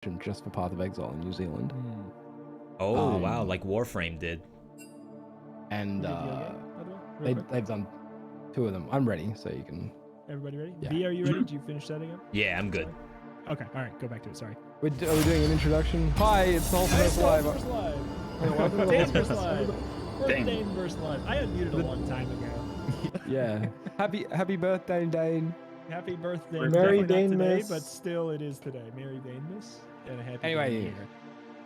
just for Path of Exile in New Zealand. Oh wow, like Warframe did. And they've done 2 of them. I'm ready, so you can. Everybody ready? Yeah. V, are you ready? Did you finish setting up? Yeah, I'm good. Okay, all right, go back to it. Sorry. Are we doing an introduction? Hi, it's NonsenseSynapse Live. Dane vs. Live. Dane vs. Live. I unmuted a long time ago. Yeah. Happy birthday, Dane. Happy birthday. Merry Definitely not today, Danemas. but still it is today. Merry Danemas and a happy Anyway, New Year.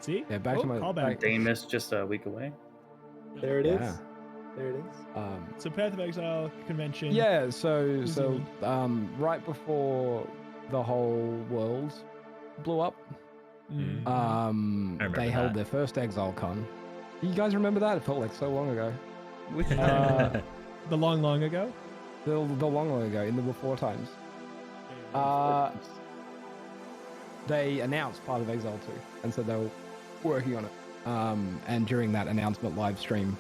See? Yeah, back to my callback. Danemas just a week away. There it is. Yeah. There it is. So Path of Exile convention. Yeah, so New Zealand. right before the whole world blew up, they held that. their first Exile Con. You guys remember that? It felt like so long ago. The long ago. The long ago, in the before times. They announced Path of Exile 2 and said they were working on it. And during that announcement live stream,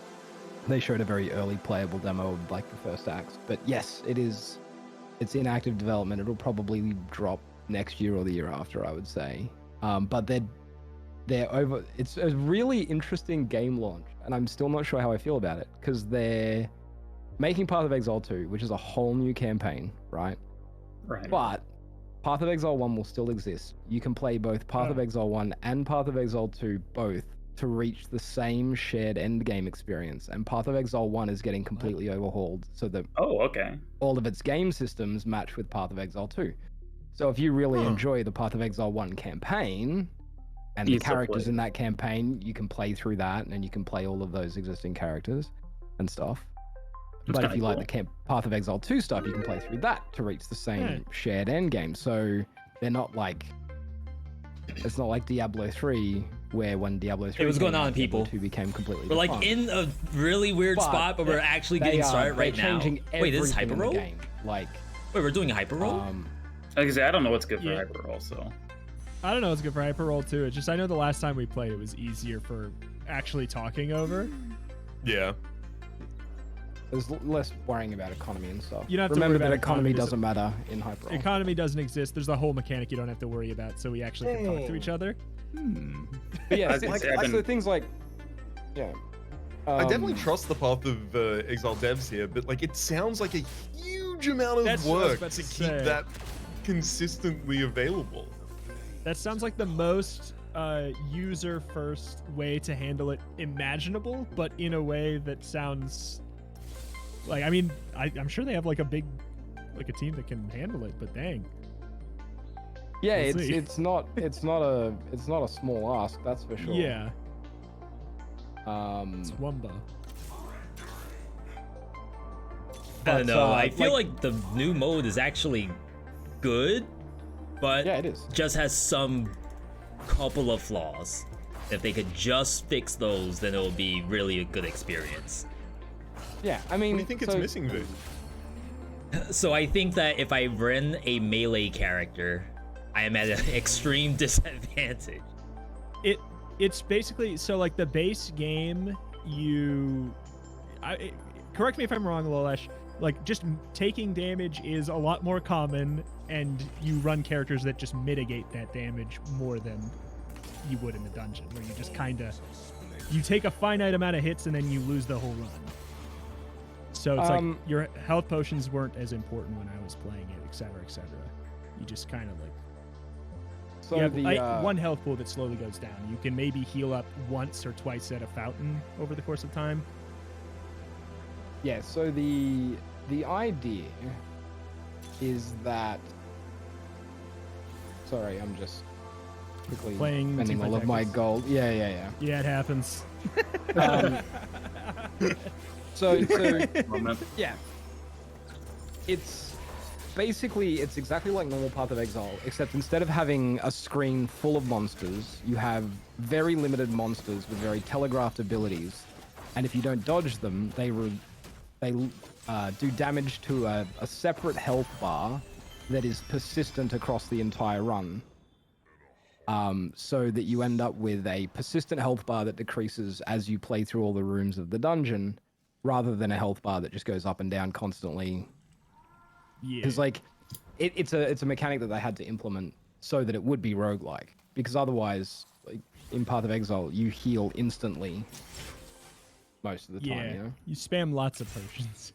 they showed a very early playable demo of like the first acts. But yes, it's in active development. It'll probably drop next year or the year after, I would say. But they're over. It's a really interesting game launch, and I'm still not sure how I feel about it because they're making Path of Exile 2, which is a whole new campaign, right? Right. But Path of Exile 1 will still exist. You can play both Path of Exile 1 and Path of Exile 2 both to reach the same shared endgame experience. And Path of Exile 1 is getting completely overhauled so that all of its game systems match with Path of Exile 2. So if you really enjoy the Path of Exile 1 campaign and the characters in that campaign, you can play through that and you can play all of those existing characters and stuff. But if you like the Path of Exile 2 stuff, you can play through that to reach the same shared endgame. So they're not like... It's not like Diablo 3, where when Diablo 3 Hey, what's going on, people? 2 became completely We're like defined. in a really weird spot, but we're actually getting started right now. Wait, this is HyperRoll? Game. Like, wait, we're doing a HyperRoll? Like I say, I don't know what's good for HyperRoll, so... I don't know what's good for HyperRoll too. It's just I know the last time we played it was easier for actually talking over. Yeah. There's less worrying about economy and stuff. You don't have to Remember worry that about economy doesn't matter in HyperRoll. Economy doesn't exist. There's a whole mechanic you don't have to worry about, so we actually can talk to each other. But yeah, so things like... Yeah. I definitely trust the Path of Exile devs here, but like it sounds like a huge amount of work to keep that consistently available. That sounds like the most user-first way to handle it imaginable, but in a way that sounds like, I mean, I'm sure they have like a team that can handle it, but dang. Yeah, it's not a small ask, that's for sure. Yeah. It's Wumba. I don't know. I feel like the new mode is actually good, but yeah, it is. Just has some couple of flaws. If they could just fix those, then it will be really a good experience. Yeah, I mean, what do you think it's missing, Vic? So I think that if I run a melee character, I am at an extreme disadvantage. It's basically, so like the base game, correct me if I'm wrong, Lolesh, like just taking damage is a lot more common, and you run characters that just mitigate that damage more than you would in the dungeon, where you just kind of, you take a finite amount of hits and then you lose the whole run. So it's like your health potions weren't as important when I was playing it, etc., etc. You just kind of like, so you have one health pool that slowly goes down. You can maybe heal up once or twice at a fountain over the course of time. Yeah, so the idea is that... Sorry, I'm just quickly spending all of my gold. Yeah. Yeah, it happens. So yeah, it's exactly like normal Path of Exile, except instead of having a screen full of monsters, you have very limited monsters with very telegraphed abilities, and if you don't dodge them, they do damage to a separate health bar that is persistent across the entire run. So that you end up with a persistent health bar that decreases as you play through all the rooms of the dungeon, rather than a health bar that just goes up and down constantly. Yeah. Because like, it's a mechanic that they had to implement so that it would be roguelike. because otherwise, like in Path of Exile, you heal instantly most of the time. Yeah, You know? you spam lots of potions.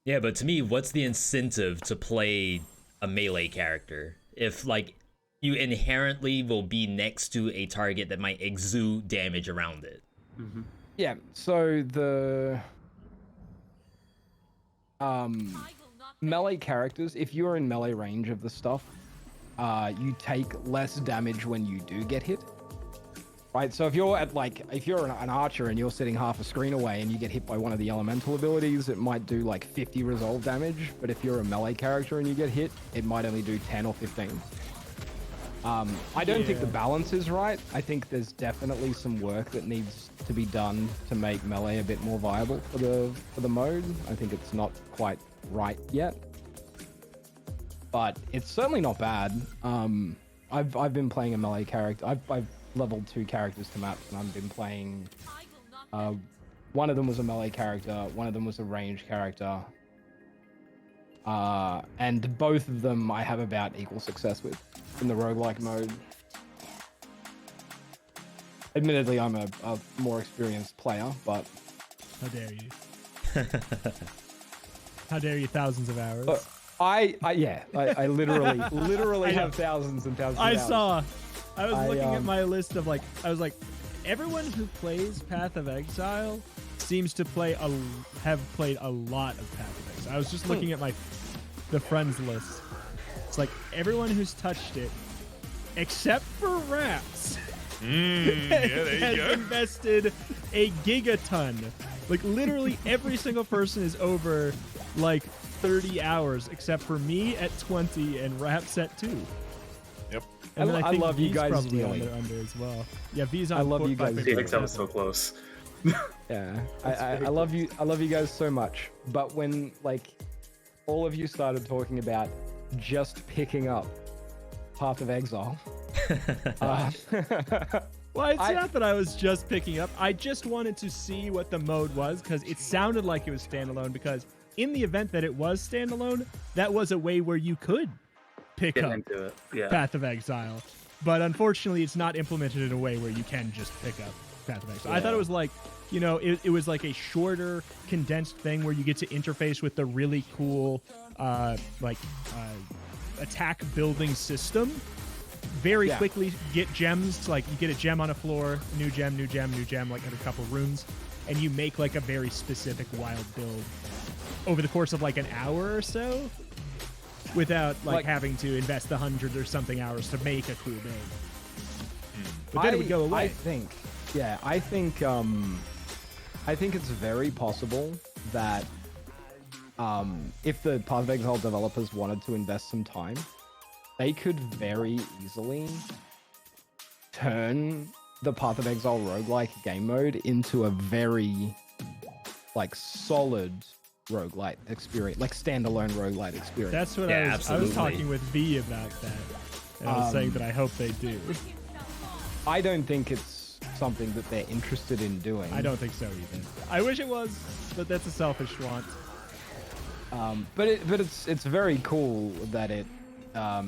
Yeah, but to me, what's the incentive to play a melee character if like you inherently will be next to a target that might exude damage around it? Yeah. So the melee characters, if you're in melee range of the stuff, you take less damage when you do get hit. Right, so if you're an archer and you're sitting half a screen away and you get hit by one of the elemental abilities, it might do like 50 resolve damage. But if you're a melee character and you get hit, it might only do 10 or 15. I don't think the balance is right. I think there's definitely some work that needs to be done to make melee a bit more viable for the mode. I think it's not quite right yet, but it's certainly not bad. I've been playing a melee character. I've leveled 2 characters to maps, and I've been playing. One of them was a melee character. One of them was a ranged character. And both of them I have about equal success with in the roguelike mode. Admittedly, I'm a more experienced player, but How dare you? How dare you? Thousands of hours. but I literally have thousands and thousands of hours. I was looking at my list of like, I was like, everyone who plays Path of Exile seems to have played a lot of Path of Exile. I was just looking at the friends list. It's like everyone who's touched it, except for Raps, has invested a gigaton. Like literally every single person is over like 30 hours, except for me at 20 and Raps at 2. Yep. And then I think love you V's guys probably dearly. under as well. Yeah, V's on. I love you guys by dearly. That was so close. Yeah, I love you. I love you guys so much. But when like all of you started talking about just picking up Path of Exile, Well, it's not that I was just picking up. I just wanted to see what the mode was because it sounded like it was standalone. Because in the event that it was standalone, that was a way where you could pick Get up into it. Yeah. Path of Exile. But unfortunately, it's not implemented in a way where you can just pick up Path of Exile. I thought it was like, you know, it was like a shorter, condensed thing where you get to interface with the really cool, attack building system. Very quickly get gems. Like you get a gem on a floor, new gem, new gem, new gem, like in a couple rooms, and you make like a very specific wild build over the course of like an hour or so, without like having to invest 100 or something hours to make a cool build. But then it would go away. I think it's very possible that if the Path of Exile developers wanted to invest some time, they could very easily turn the Path of Exile roguelike game mode into a very like solid roguelite experience, like standalone roguelite experience. That's what I was talking with V about that. And I was saying that I hope they do. I don't think it's something that they're interested in doing. I don't think so either. I wish it was, but that's a selfish want. But it's very cool that it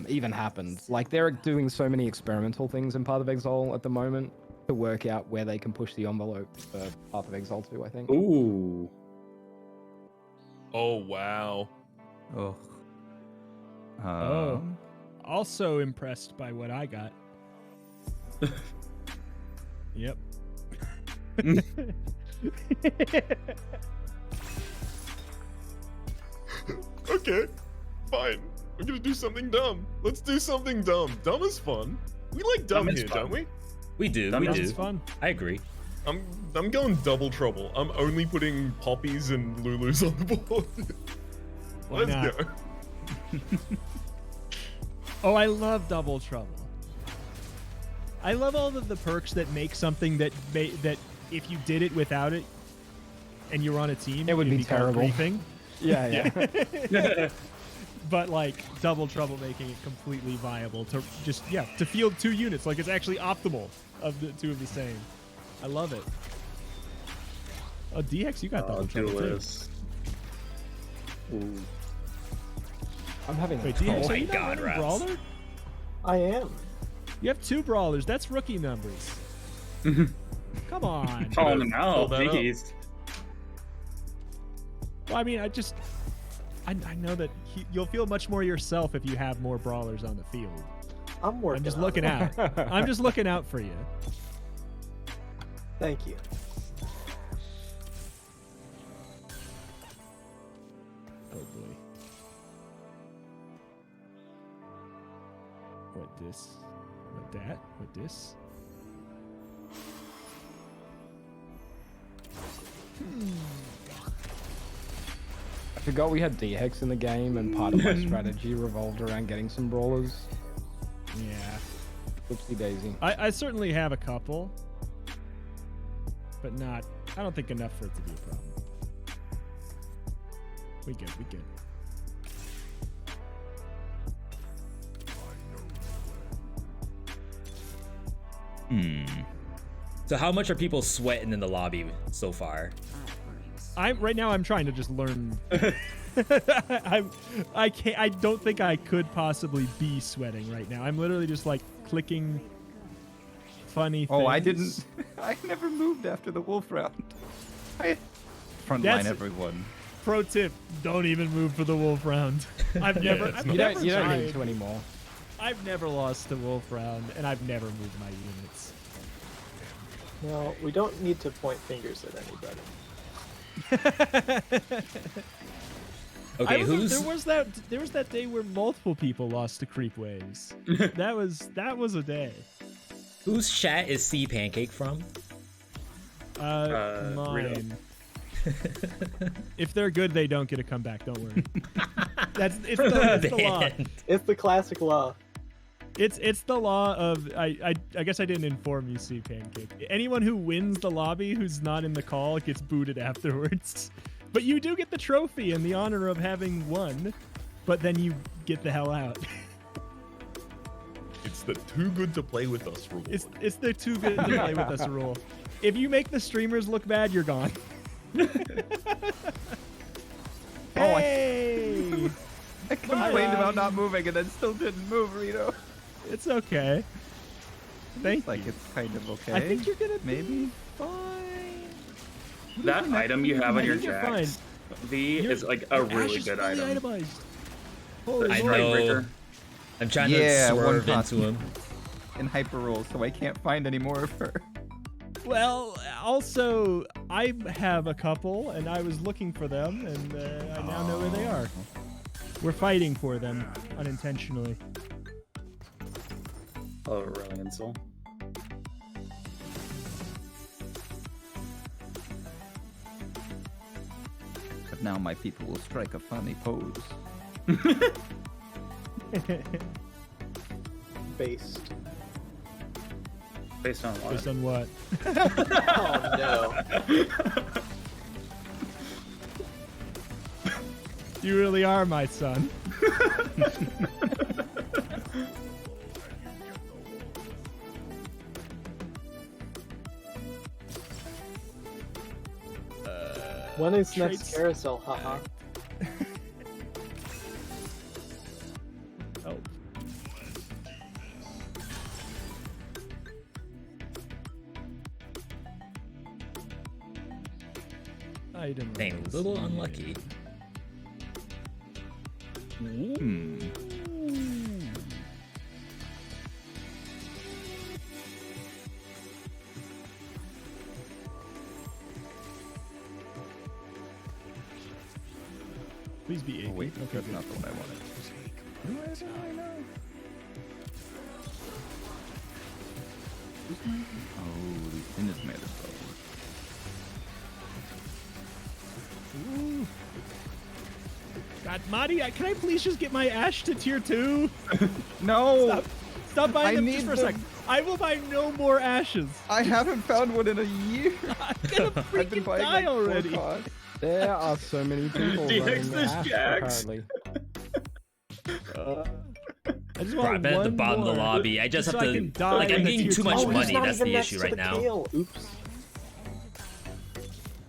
even happened. Like they're doing so many experimental things in Path of Exile at the moment to work out where they can push the envelope for Path of Exile 2, I think. Ooh. Oh wow. Oh. Also impressed by what I got. Yep. Okay, fine. We're gonna do something dumb. Let's do something dumb. Dumb is fun. We like dumb Dumb is here, fun. don't we? We do. That We That do. was fun. I agree. I'm going double trouble. I'm only putting poppies and Lulus on the board. Why Let's not? go. Oh, I love Double Trouble. I love all of the perks that make something that if you did it without it and you were on a team, It would it'd be called terrible. griefing. Yeah. But like Double Trouble making it completely viable to just to field 2 units, like it's actually optimal of the 2 of the same. I love it. Oh, DX, you got Double Trouble too. Duelist. Ooh. I'm having Wait, a DX, Oh are my you not God, running Raps. Brawler? I am. You have 2 brawlers. That's rookie numbers. Come on. Calling them out. that up. Jeez. Well, I mean, I know that you'll feel much more yourself if you have more brawlers on the field. I'm working. I'm just on looking it. out. I'm just looking out for you. Thank you. Oh boy. What this? What that? What this? I forgot we had D-Hex in the game, and part of my strategy revolved around getting some brawlers. Yeah. Oopsie daisy. I certainly have a couple, but not. I don't think enough for it to be a problem. We good. We good. So how much are people sweating in the lobby so far? Right now I'm trying to just learn. I don't think I could possibly be sweating right now. I'm literally just like clicking funny things. Oh, I didn't. I never moved after the wolf round. I frontline That's- everyone. Pro tip: don't even move for the wolf round. I've never. it's I've not- You never don't need tried. to anymore. I've never lost the wolf round, and I've never moved my units. No, we don't need to point fingers at anybody. Okay, who's there was that day where multiple people lost to creep waves. that was a day. whose chat is C Pancake from? Mine. If they're good, they don't get to come back. Don't worry. It's the law. Man. It's the classic law. It's the law of I guess I didn't inform you, C Pancake. Anyone who wins the lobby who's not in the call gets booted afterwards. But you do get the trophy and the honor of having won, but then you get the hell out. It's the too good to play with us rule. It's the too good to play with us rule. If you make the streamers look bad, you're gone. Hey! I complained about not moving and then still didn't move, Rito. It's okay. Thank Like you. it's kind of okay. I think you're gonna be maybe. fine. That item you have on your think you're jacks, V, is like a really Ash is good fully item. itemized. The Holy I Lord. know. Strikebreaker. I'm trying Yeah, to one swerve cost into him. in HyperRoll, so I can't find any more of her. Well, also, I have a couple, and I was looking for them, and I now know where they are. We're fighting for them, unintentionally. Oh, Aurelian Soul. But now my people will strike a funny pose. Based. Based on what? Based on what? Oh no. You really are my son. When is Traits- next carousel? Haha. Oh. Item. Dang, a little unlucky. Hmm. Please be 8. Oh wait, Okay, that's good. not the one I wanted. Oh, these thing is made of Ooh. God, Marty, can I please just get my Ash to tier 2? No! Stop buying I them just need for a them. second. I will buy no more Ashes. I haven't found one in a year. I'm gonna I've been freaking buying die like 4 already. cards. There are so many people DX running this Ash, Jax. apparently. I just Bro, want I've been at the one bottom of the more, lobby. I just so have I to. can die Like, I'm in the getting tier too 2. much Oh, he's money. not That's the even next issue to right the now. tail. Oops.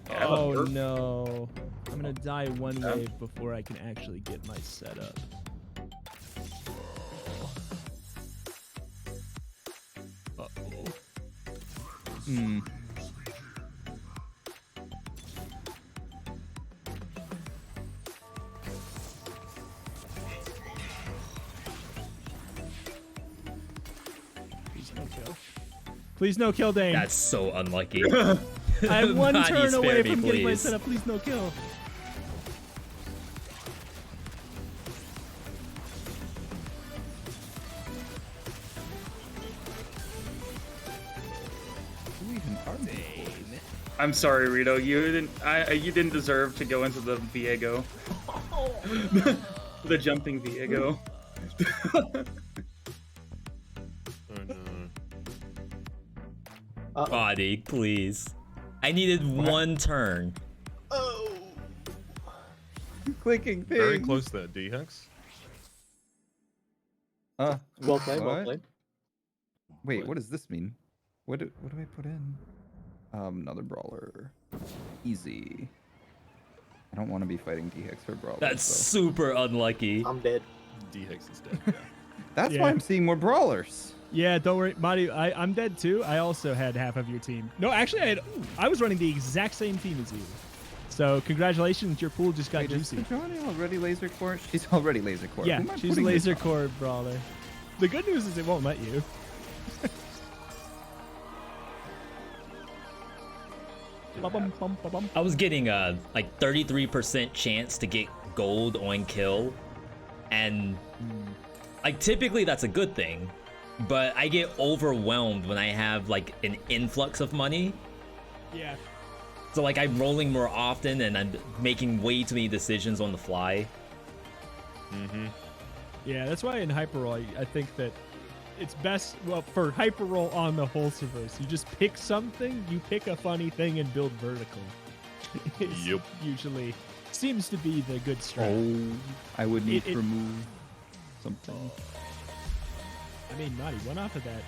Yeah, Oh look, no. I'm gonna die one wave before I can actually get my setup. Please no kill. Please no kill, Dane. That's so unlucky. I'm one Body, turn spare away me, from getting my please. setup. Please no kill. Who even are they? I'm sorry, Rito. You didn't deserve to go into the Viego. The jumping Viego. Oh no. Body, please. I needed one turn. Clicking things. Very close there, D-Hex. Well played, well What? played. Wait, what does this mean? What do I put in? Another brawler. Easy. I don't want to be fighting D-Hex for brawlers. That's so. super unlucky. I'm dead. D-Hex is dead. Yeah. That's Yeah. why I'm seeing more brawlers. Yeah, don't worry, Marty. I'm dead too. I also had half of your team. No, actually, I was running the exact same team as you. So congratulations, your pool just got Wait, is juicy. Johnny already laser core? She's already laser core. Yeah, Who am I she's putting this laser on? core brawler. The good news is it won't let you. Ba-bum, bum, ba-bum. I was getting a like 33% chance to get gold on kill, and like typically that's a good thing, but I get overwhelmed when I have like an influx of money. Yeah. So like I'm rolling more often and I'm making way too many decisions on the fly. Yeah, that's why in HyperRoll, I think that it's best, well, for HyperRoll on the Wholesaverse, you just pick something, you pick a funny thing and build vertical. It's Yep. Usually seems to be the good strat. Oh, I would need It- to remove something. I mean, Naughty, one off of that.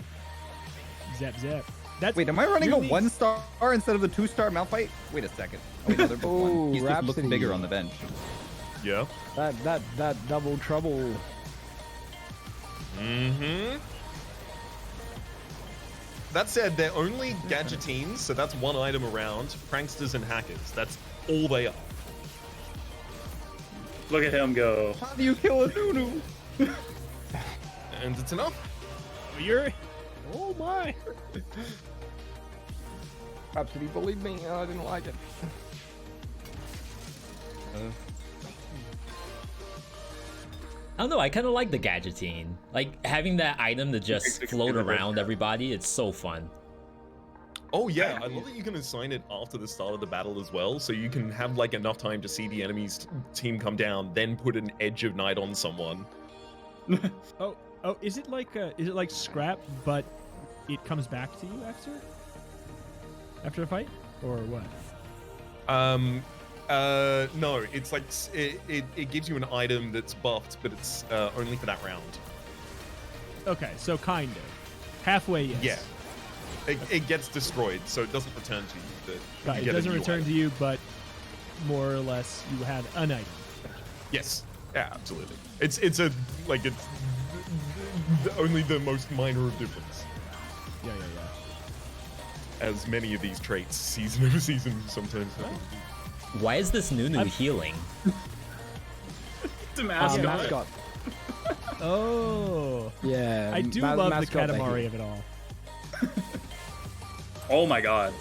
Zap, zap. That's, Wait, am I running a you're the- 1-star instead of the 2-star Malphite? Wait a second. Oh, wait, no, they're both one. Ooh, He's just looking Rhapsody. bigger on the bench. Yeah. That double trouble. That said, they're only gadgetines, so that's one item around. Pranksters and hackers. That's all they are. Look at him go. How do you kill a Nunu? And it's enough. You're. Oh my. Rhapsody bullied me. I didn't like it. I don't know, I kind of like the gadgetine. Like having that item to just float around everybody, it's so fun. Oh yeah, I love that you can assign it after the start of the battle as well, so you can have like enough time to see the enemy's team come down, then put an Edge of Night on someone. Oh, is it like scrap, but it comes back to you after a fight, or what? No, it's like it gives you an item that's buffed, but it's only for that round. Okay, so kind of halfway. Yes. Yeah. It gets destroyed, so it doesn't return to you. But Right, you it get a doesn't new return item. to you, but more or less you had an item. Yes. Yeah, absolutely. It's a like it's only the most minor of difference. Yeah. As many of these traits, season over season, sometimes happen. Why is this Nunu healing? It's a mascot. Mascot. Oh. Yeah. I do ma- love the mascot they Katamari hit. of it all. Oh my god.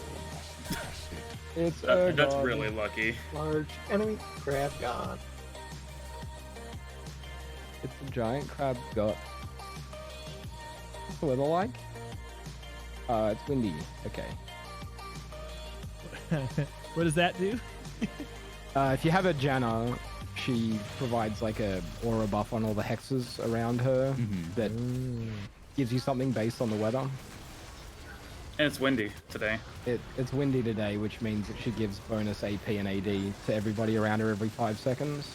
It's That's god. really lucky. Large enemy crab god. It's a giant crab got. What's the weather like? It's windy. Okay. What does that do? If you have a Janna, she provides like a aura buff on all the hexes around her that gives you something based on the weather. And it's windy today. It's windy today, which means that she gives bonus AP and AD to everybody around her every 5 seconds.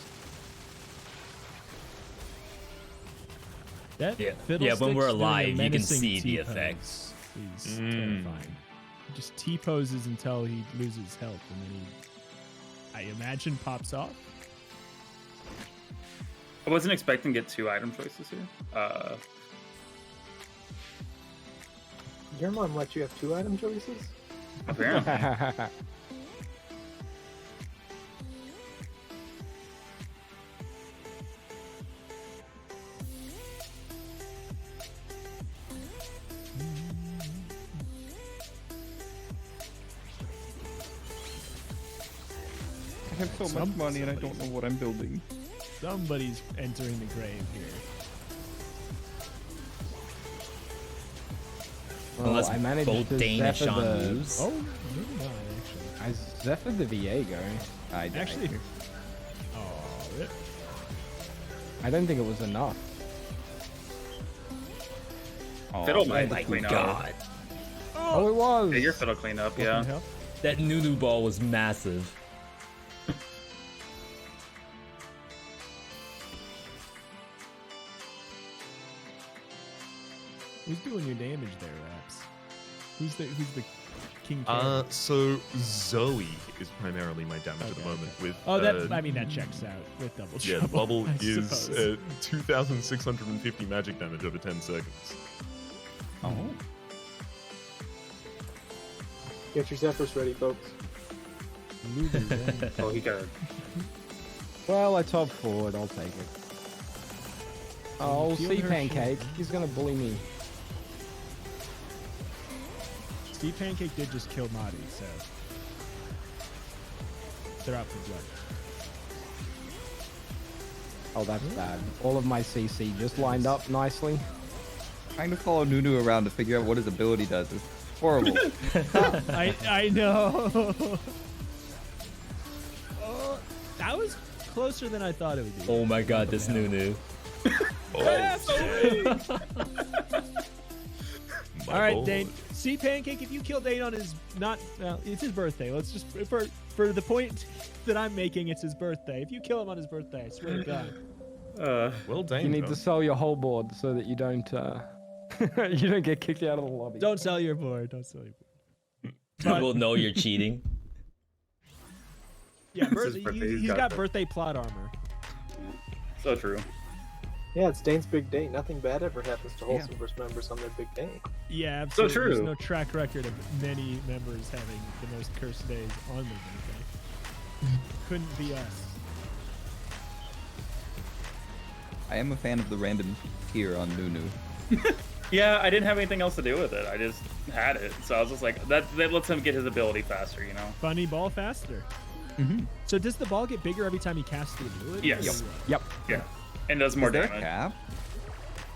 That Yeah. fiddlestick's Yeah, when we're doing a alive, you can menacing see the T-pose. effects. He's terrifying. He just T-poses until he loses health, and then he, I imagine, pops off. I wasn't expecting to get 2 item choices here. Your mom let you have 2 item choices? Apparently. I have so much money and I don't know what I'm building. Somebody's entering the grave here. Well, Unless I managed both to Danish zephyr on the... moves. Oh, maybe not actually. I zephyred the Viego. I died. Actually, oh, rip. I don't think it was enough. Oh, Fiddle Oh might my clean up. god. Oh, it was. Yeah, your fiddle clean up, yeah. Hell? That Nunu ball was massive. Who's doing your damage there, Raps? Who's the king? Carrot? So Zoe is primarily my damage at the Okay, moment. With Oh, that I mean that checks out with double yeah, trouble. bubble I is suppose. 2,650 magic damage over 10 seconds. Oh. Get your Zephyrs ready, folks. Oh, he got Well, I top forward. I'll take it. Oh, feel see her Pancake. shield. He's gonna bully me. Steve Pancake did just kill Madi, so they're out for blood. Oh, that's bad. All of my CC just lined up nicely. Trying to follow Nunu around to figure out what his ability does is horrible. I know. Oh, that was closer than I thought it would be. Oh my god, this Nunu. All right, Dane. See, Pancake, if you kill Dane on his it's his birthday. Let's just for the point that I'm making, it's his birthday. If you kill him on his birthday, I swear to God. Well done. You need to sell your whole board so that you don't you don't get kicked out of the lobby. Don't sell your board. Don't sell your board. We'll know you're cheating. Yeah, It's his birthday, he's he's got got birthday plot armor. So true. Yeah, it's Dane's big day. Nothing bad ever happens to Wholesome Verse members on their big day. Yeah, absolutely. true. There's no track record of many members having the most cursed days on their birthday. Couldn't be us. I am a fan of the random tier on Nunu. Yeah, I didn't have anything else to do with it. I just had it. So I was just like, that lets him get his ability faster, you know? Funny ball faster. Mm-hmm. So does the ball get bigger every time he casts the ability? Yes. Yep. Yeah. And does more Is there a damage. cap?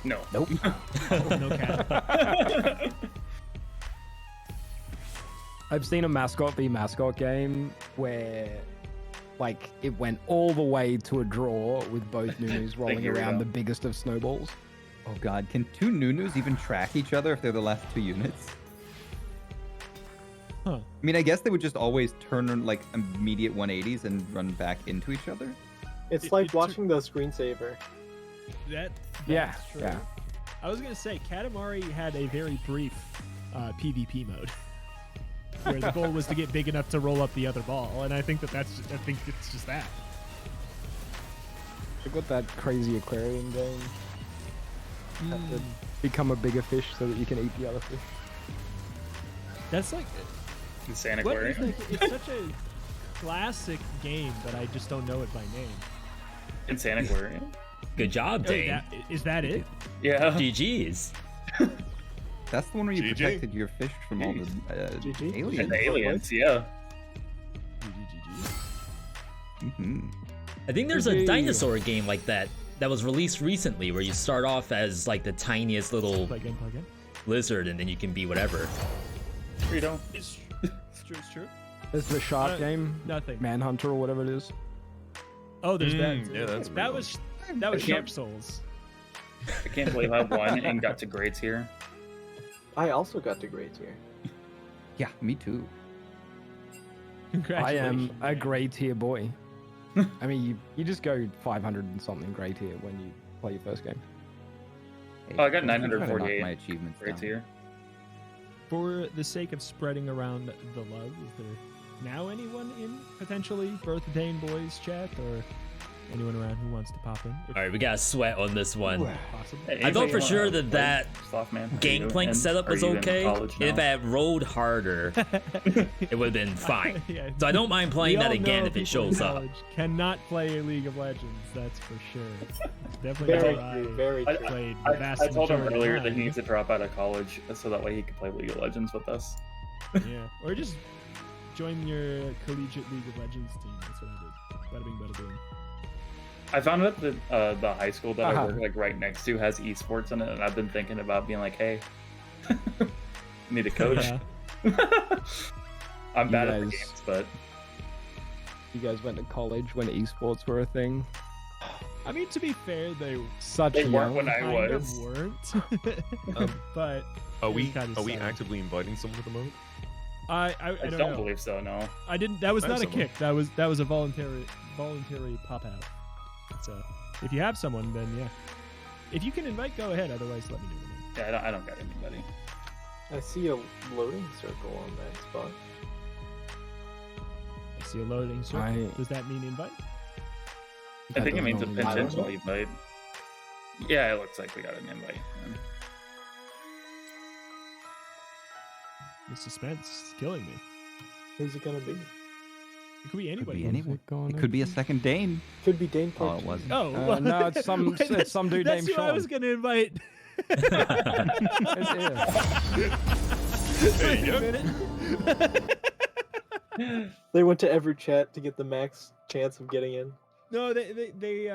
No. Nope. Oh, no cap. I've seen a mascot v mascot game where, like, it went all the way to a draw with both Nunus rolling you, around Rito. the biggest of snowballs. Oh god, can 2 Nunus even track each other if they're the last 2 units? Huh. I mean, I guess they would just always turn like immediate 180s and run back into each other. It's like It's watching the screensaver. That's Yeah, true. yeah. I was gonna say Katamari had a very brief PvP mode where the goal was to get big enough to roll up the other ball, and I think I think it's just that. I got that crazy aquarium game. Have to become a bigger fish so that you can eat the other fish. That's like Insane what is Aquarium. it's such a classic game, but I just don't know it by name. Insane Aquarium. Good job, Oh, Dane. is that it? Yeah. GG's. That's the one where you GG. protected your fish from all the GG. aliens. And the aliens, yeah. Mm-hmm. I think there's a GG. dinosaur game like that was released recently where you start off as like the tiniest little Plug in. lizard and then you can be whatever. Rito. It's true. It's true. There's the shark game, Nothing. Manhunter or whatever it is. Oh, there's that. Yeah, that's that real. was I Sharp can't- Souls. I can't believe I won and got to grades here. I also got to grades here. Yeah, me too. I Congratulations. am a gray tier boy. I mean, you just go 500 and something gray tier when you play your first game. Hey, Oh, I got I'm trying to knock 948 my achievements Grades down. here. For the sake of spreading around the love, is there now anyone in potentially Birth Dane Boys chat, or Anyone around who wants to pop in? All right, we got to sweat on this one. Possible. Hey, I thought for anybody sure wanna that play Soft Man? Are you Gangplank in- setup are was you in okay. college If I now? had rolled harder, it would have been fine. Yeah. So I don't mind playing We that all again know if it people in shows up. college Cannot play League of Legends, that's for sure. Definitely Very not true. I Very true. played the vast I told him majority earlier of that he mine. needs to drop out of college so that way he can play League of Legends with us. Yeah, or just join your collegiate League of Legends team. That's what I did. Bada bing, bada boom. I found out that the high school that I Uh-huh. work like right next to has esports in it, and I've been thinking about being like, hey, need a coach. Yeah. I'm You bad at the guys- games, but You guys went to college when esports were a thing. I mean, to be fair, they Such they weren't young. when I kind was. of weren't. But Are it we was kinda sad. actively inviting someone at the moment? I I don't don't know. believe so. No. I didn't. That was I have not a someone. kick. That was a voluntary pop out. So if you have someone, then yeah. If you can invite, go ahead. Otherwise, let me know the name. Yeah, I don't got anybody. I see a loading circle on that spot. I see a loading circle. I- Does that mean invite? I think it doesn't means a normally potential work. invite. Yeah, it looks like we got an invite. The suspense is killing me. Who's it gonna be? It could be Could anybody. be anyone. going It could be a second Dane. Could be Dane Oh, Clark. it wasn't. Oh, No, it's some it's some dude that's named who I Sean. was gonna invite. There you go. They went to every chat to get the max chance of getting in. No, they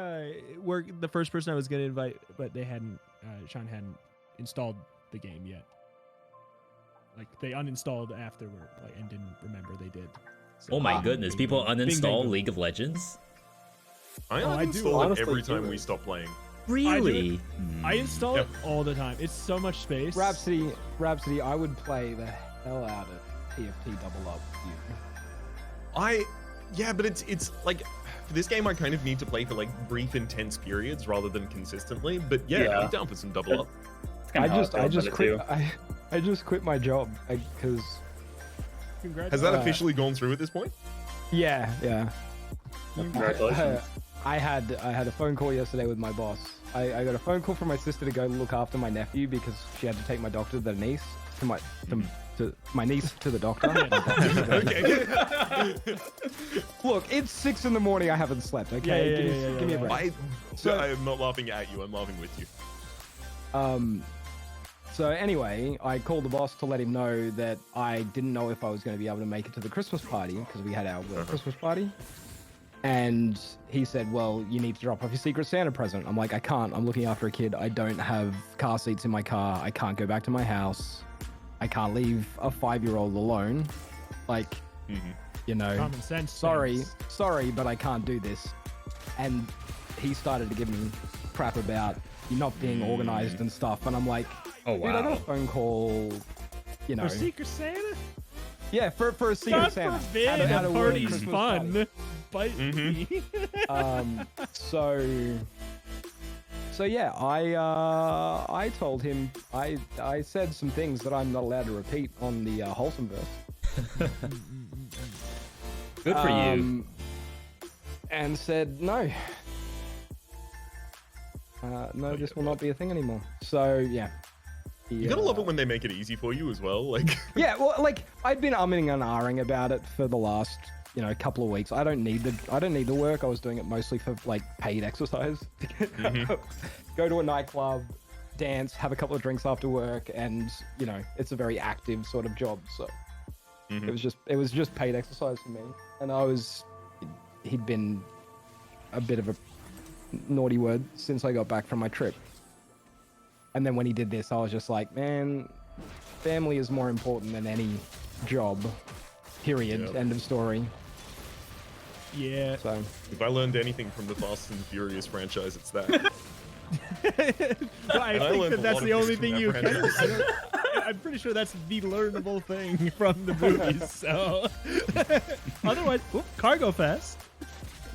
were the first person I was gonna invite, but they hadn't. Sean hadn't installed the game yet. Like they uninstalled afterward, like, and didn't remember they did. So, Oh my goodness, people Bing, bing, uninstall bing. League of Legends? I Oh, I do uninstall it honestly every do time it. we stop playing. Really? I install it Yeah. all the time. It's so much space. Rhapsody, I would play the hell out of TFT double up. with you. Yeah, but it's like for this game I kind of need to play for like brief, intense periods rather than consistently. But yeah, Yeah. I'm down for some double up. It's kinda how I feel just about it, quit. too. I just quit my job because Congratulations. Has that officially gone through at this point? yeah. Congratulations. I had a phone call yesterday with my boss. I got a phone call from my sister to go look after my nephew because she had to take my doctor to the niece to my niece to the doctor. Okay. Look, it's 6 in the morning. I haven't slept. Okay, Yeah, give me a yeah. break. I am not laughing at you. I'm laughing with you. So anyway, I called the boss to let him know that I didn't know if I was going to be able to make it to the Christmas party because we had our Christmas party. And he said, well, you need to drop off your Secret Santa present. I'm like, I can't. I'm looking after a kid. I don't have car seats in my car. I can't go back to my house. I can't leave a 5-year-old alone. Like, you know, Common sense. sorry, things. but I can't do this. And he started to give me crap about you not being organized and stuff. And I'm like, Oh dude, I got wow. a phone call, you know. For Secret Santa? Yeah, for a Secret God Santa. forbid, At a the work party's Christmas fun. party. Bite me. So yeah, I told him I said some things that I'm not allowed to repeat on the wholesome verse. Good for you. And said no. No, this will not be a thing anymore. So yeah. You gotta love it when they make it easy for you as well. Like, Yeah, well, like I'd been umming and ahhing about it for the last, couple of weeks. I don't need the work. I was doing it mostly for like paid exercise. Go to a nightclub, dance, have a couple of drinks after work, and it's a very active sort of job. So it was just paid exercise for me. And he'd been a bit of a naughty word since I got back from my trip. And then when he did this, I was just like, man, family is more important than any job. Period. Yep. End of story. Yeah. So if I learned anything from the Fast and Furious franchise, it's that. Well, I And I think learned that a that's lot the of only things thing from you that can. franchise. I'm pretty sure that's the learnable thing from the movies. So, otherwise, Cargo Fest.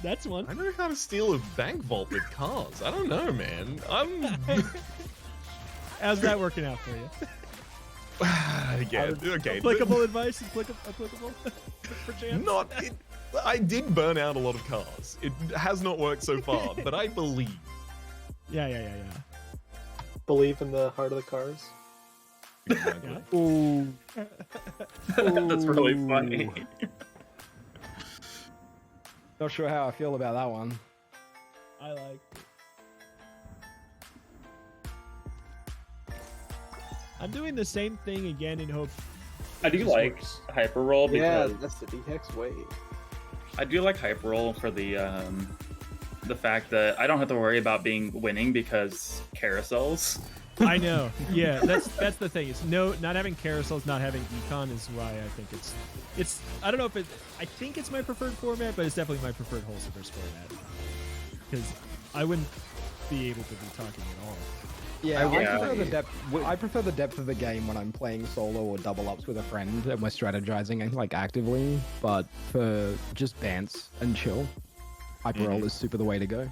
That's one. I know how to steal a bank vault with cars. I don't know, man. How's that working out for you? Again, okay. Applicable advice? Applicable for chance? I did burn out a lot of cars. It has not worked so far, but I believe. Yeah. Believe in the heart of the cars. Yeah. Ooh. That's really funny. Not sure how I feel about that one. I like it. I'm doing the same thing again in hope. I do like HyperRoll because Yeah, that's the DHEX way. I do like HyperRoll for the fact that I don't have to worry about winning because carousels. I know. Yeah, that's the thing. It's not having carousels, not having econ is why I think it's. I don't know if I think it's my preferred format, but it's definitely my preferred Wholesaverse format because I wouldn't be able to be talking at all. Yeah, I prefer the depth. I prefer the depth of the game when I'm playing solo or double ups with a friend and we're strategizing like actively. But for just dance and chill, HyperRoll is super the way to go.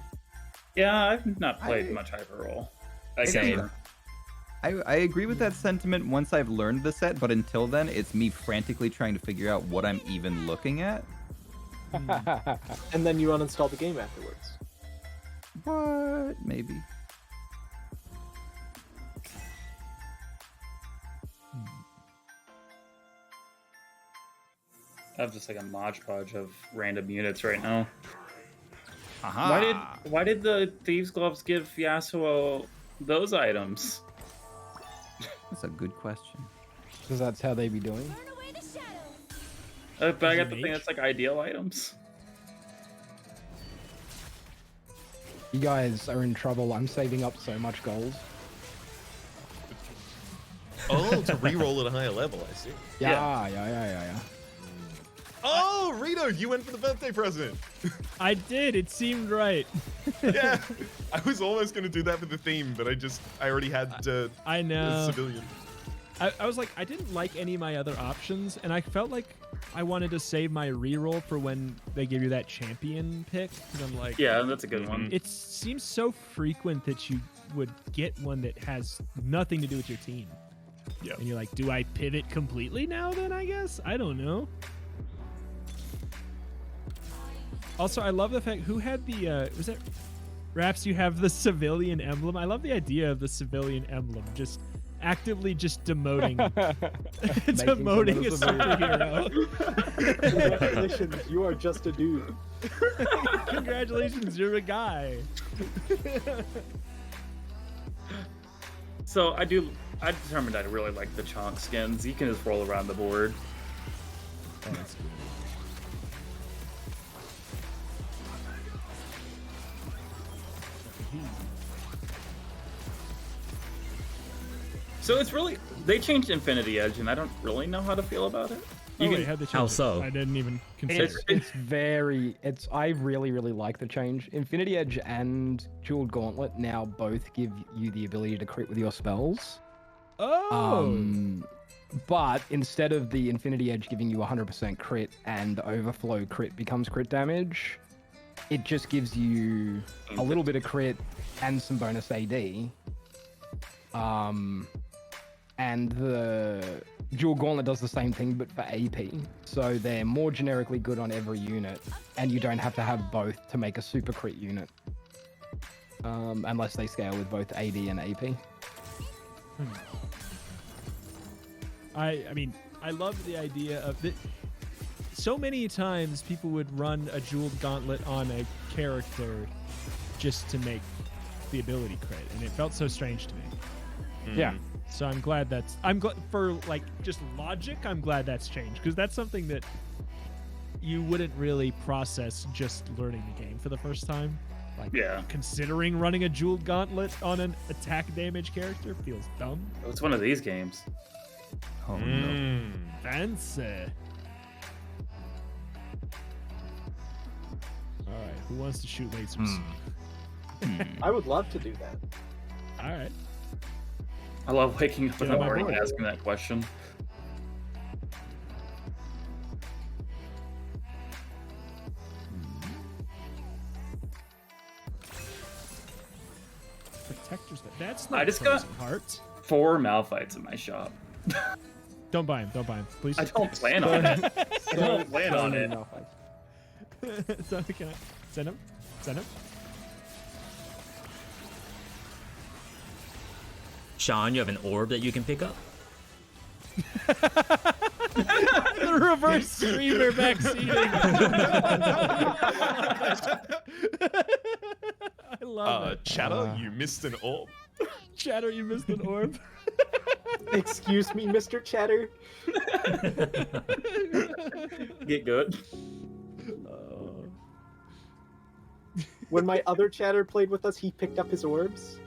Yeah, I've not played much HyperRoll. Same. I agree with that sentiment once I've learned the set, but until then, it's me frantically trying to figure out what I'm even looking at. And then you uninstall the game afterwards. What? Maybe. I have just like a Mod Podge of random units right now. Aha. Why did the Thieves' Gloves give Yasuo those items? That's a good question. Because that's how they be doing. But I got the thing that's like ideal items. You guys are in trouble. I'm saving up so much gold. Oh, to reroll at a higher level, I see. Yeah. Oh, Rito, you went for the birthday present. I did. It seemed right. Yeah, I was almost going to do that for the theme, but I already had I know. civilian. I was like, I didn't like any of my other options, and I felt like I wanted to save my reroll for when they give you that champion pick. Because I'm like, Yeah, that's a good one. it seems so frequent that you would get one that has nothing to do with your team. Yeah. And you're like, do I pivot completely now then, I guess? I don't know. Also, I love the fact, who had the, was that, Raps, you have the civilian emblem? I love the idea of the civilian emblem, just actively just demoting, demoting a superhero. Congratulations, you are just a dude. Congratulations, you're a guy. So I determined I really like the Chonk skins. You can just roll around the board. Oh, that's cool. So it's really, they changed Infinity Edge, and I don't really know how to feel about it. How so? I didn't even consider it. I really like the change. Infinity Edge and Jeweled Gauntlet now both give you the ability to crit with your spells. Oh! But instead of the Infinity Edge giving you 100% crit and Overflow crit becomes crit damage, it just gives you a little bit of crit and some bonus AD. And the Dual Gauntlet does the same thing, but for AP. So they're more generically good on every unit, and you don't have to have both to make a super crit unit. Unless they scale with both AD and AP. I mean, I love the idea of it. So many times people would run a Jeweled Gauntlet on a character just to make the ability crit, and it felt so strange to me. Yeah. So I'm glad for like just logic, I'm glad that's changed, because that's something that you wouldn't really process just learning the game for the first time. Like, considering running a Jeweled Gauntlet on an attack damage character feels dumb. It's one of these games. Oh no. Fancy. All right, who wants to shoot lasers? I would love to do that. All right. I love waking up in the my morning board. and asking that question. Protectors. That's not I just got- frozen heart. 4 Malphites in my shop. Don't buy him. Don't buy him, please. I don't plan on it. I don't plan on it. Send him. Send him. Sean, you have an orb that you can pick up? The reverse streamer backseating. I love it. Chatter, you missed an orb. Chatter, you missed an orb. Excuse me, Mr. Chatter. Get good. When my other Chatter played with us, he picked up his orbs.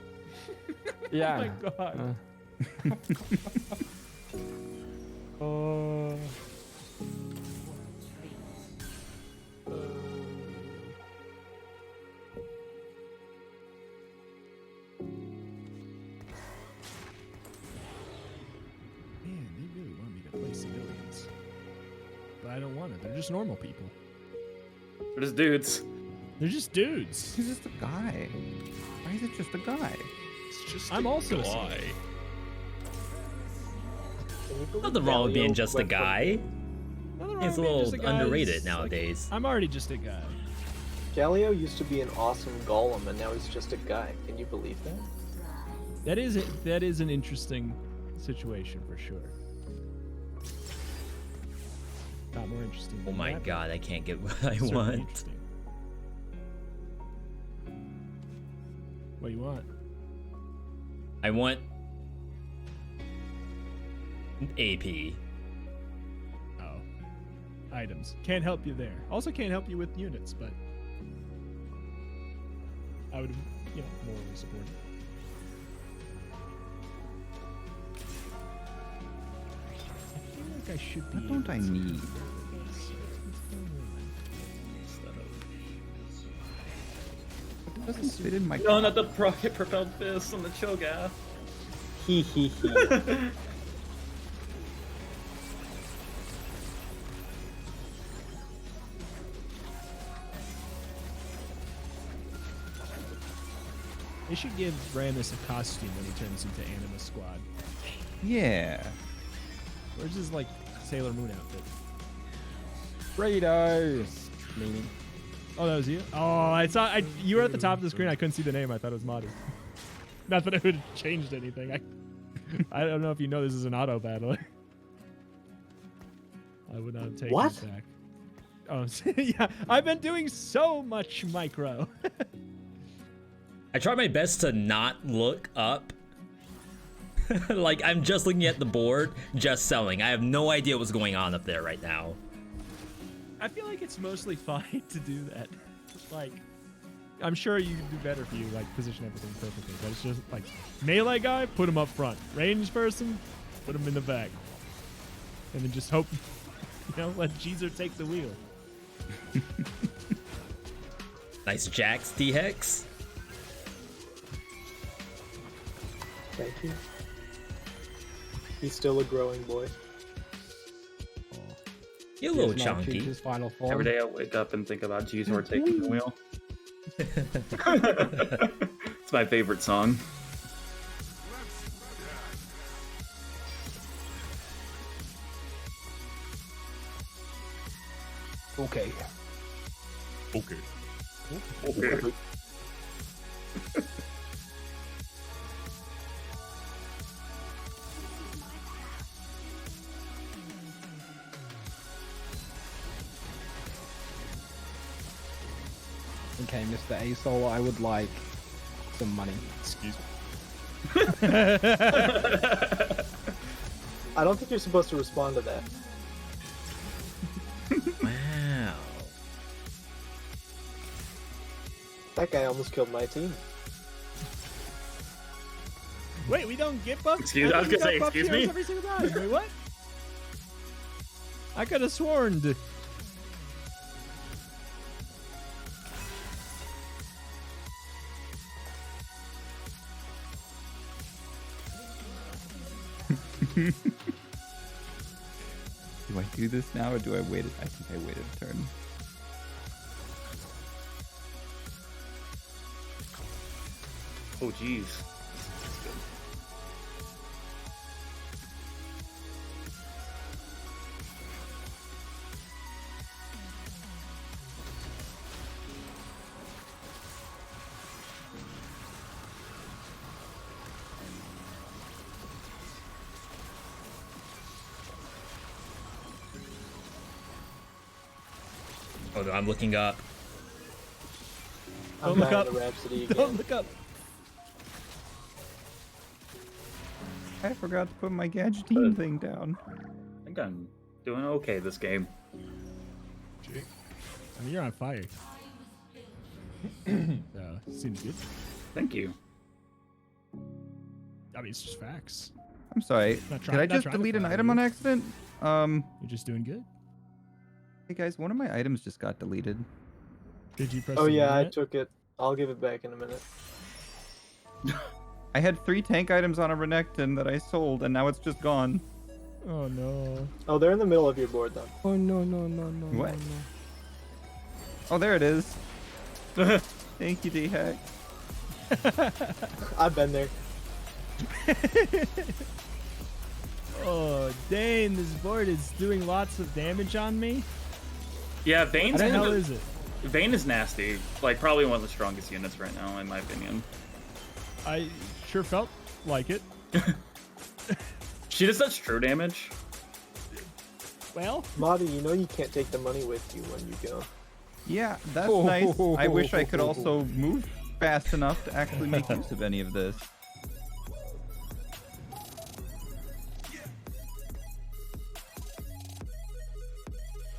Yeah. Oh my god. Oh. Man, they really want me to play civilians. But I don't want to. They're just normal people. We're just dudes. They're just dudes. He's just a guy. Why is it just a guy? It's just I'm also a guy. Nothing wrong with being Galio just a went from- guy. Nothing wrong It's a with being little just guy. underrated It's nowadays. I'm already just a guy. Galio used to be an awesome golem, and now he's just a guy. Can you believe that? That is an interesting situation for sure. Not more interesting. Oh than my that, god, I can't get what I but certainly want. interesting. What do you want? I want AP. Oh, items. Can't help you there. Also, can't help you with units, but I would, morally support it. I feel like I should be. What don't I need? It doesn't fit in my. No, not the rocket propelled fist on the Cho'Gath. He he he. They should give Rammus a costume when he turns into Anima Squad. Yeah. Where's his like Sailor Moon outfit? Fredo. Meaning. Oh, that was you. Oh, I saw. You were at the top of the screen. I couldn't see the name. I thought it was Madu. Not that it would have changed anything. I don't know if you know this is an auto battler. I would not have taken What? it back. Oh, yeah. I've been doing so much micro. I try my best to not look up. Like, I'm just looking at the board, just selling. I have no idea what's going on up there right now. I feel like it's mostly fine to do that. Like, I'm sure you can do better for you, like, position everything perfectly. But it's just, like, melee guy, put him up front. Ranged person, put him in the back. And then just hope, let Jeezer take the wheel. Nice Jax, T-Hex. Thank you. He's still a growing boy. You're a little Here's not chunky. Cheech's final form. Every day I wake up and think about Jeezor taking the wheel. It's my favorite song. Okay. Okay. Okay. Okay, Mr. Asol, I would like some money. Excuse me. I don't think you're supposed to respond to that. Wow. That guy almost killed my team. Wait, we don't get buffs? Excuse- I was thought gonna we say, got buff excuse heroes me? every single time. Wait, what? I could have sworn. Do I do this now or do I wait? I think I waited a turn. Oh, jeez. Oh no, I'm looking up. I'm Don't look dying up. to Rhapsody again. Don't look up. I forgot to put my gadgeting thing down. I think I'm doing okay this game. I mean, you're on fire. Seems good. Thank you. I mean, it's just facts. I'm sorry. Did I just delete an item on accident? You're just doing good. Hey guys, one of my items just got deleted. Did you press? Oh yeah, I it? took it. I'll give it back in a minute. I had 3 tank items on a Renekton that I sold, and now it's just gone. Oh no. Oh, they're in the middle of your board though. Oh no no no no. What? No, no. Oh, there it is. Thank you, D-Hack. I've been there. Oh, dang, this board is doing lots of damage on me. Yeah, What Vayne's the hell is it? Vayne is nasty. Like, probably one of the strongest units right now, in my opinion. I sure felt like it. She does such true damage. Well, Marty, you know you can't take the money with you when you go. Yeah, that's nice. I wish I could also move fast enough to actually make use of any of this.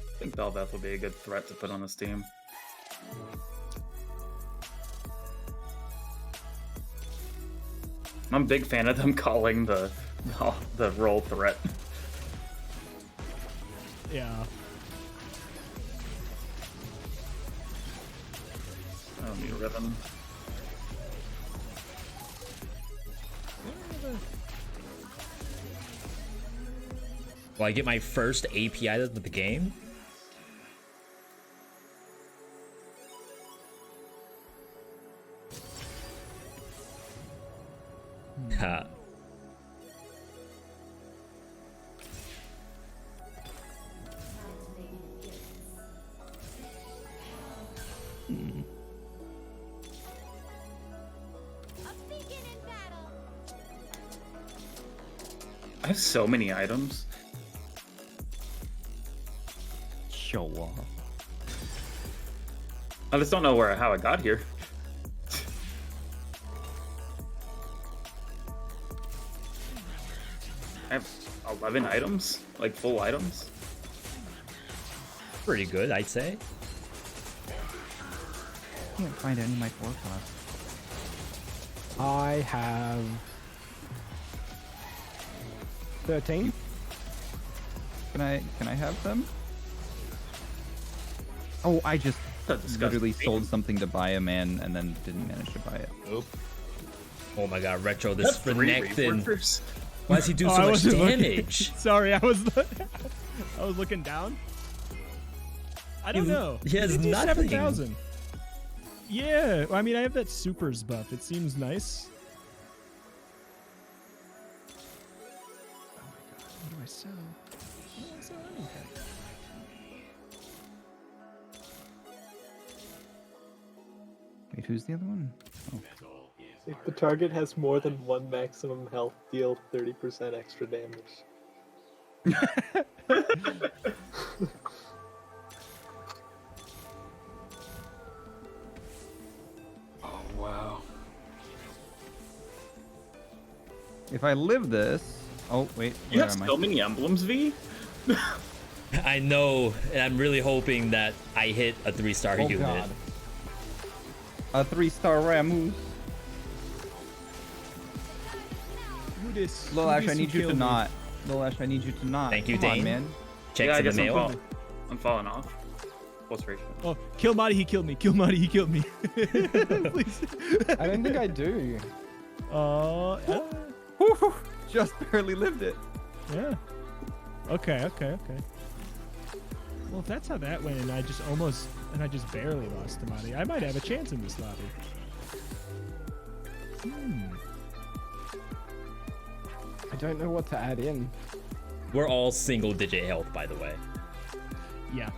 I think Bel'Veth will be a good threat to put on this team. I'm a big fan of them calling the roll threat. yeah. I don't need a rhythm. Will I get my first AP item of the game? Ha. I have so many items. Show off. I just don't know how I got here. I have 11 items, like full items. Pretty good, I'd say. Can't find any of my forecasts. I have 13. Can I have them? Oh, I just That's disgusting. literally sold something to buy a man and then didn't manage to buy it. Nope. Oh my god, Retro, this That's 3 Renekton. reworkers. Why does he do Oh, so I much wasn't looking. damage? Sorry, I was looking down. I don't know. he has They do nothing. 7,000. Yeah, I mean, I have that supers buff. It seems nice. Oh my god, what do I sell? What do I sell anything? Wait, who's the other one? Oh. If the target has more than 1 maximum health, deal 30% extra damage. Oh, wow. If I live this... Oh, wait. You Where have am I? so many emblems, V? I know, and I'm really hoping that I hit a 3-star Oh unit. god. A 3-star Ramus. Lolash, I need you to not. Lolash, I need you to not. Thank you, Come on, Dane. man. Checks Yeah, I in the guess mail. I'm falling off. What's ratio? Oh, kill Marty, he killed me. Kill Marty, he killed me. Please. I don't think I do. Whew, just barely lived it. Yeah. Okay. Well, if that's how that went, and I just barely lost to Marty, I might have a chance in this lobby. I don't know what to add in. We're all single-digit health, by the way. Yeah.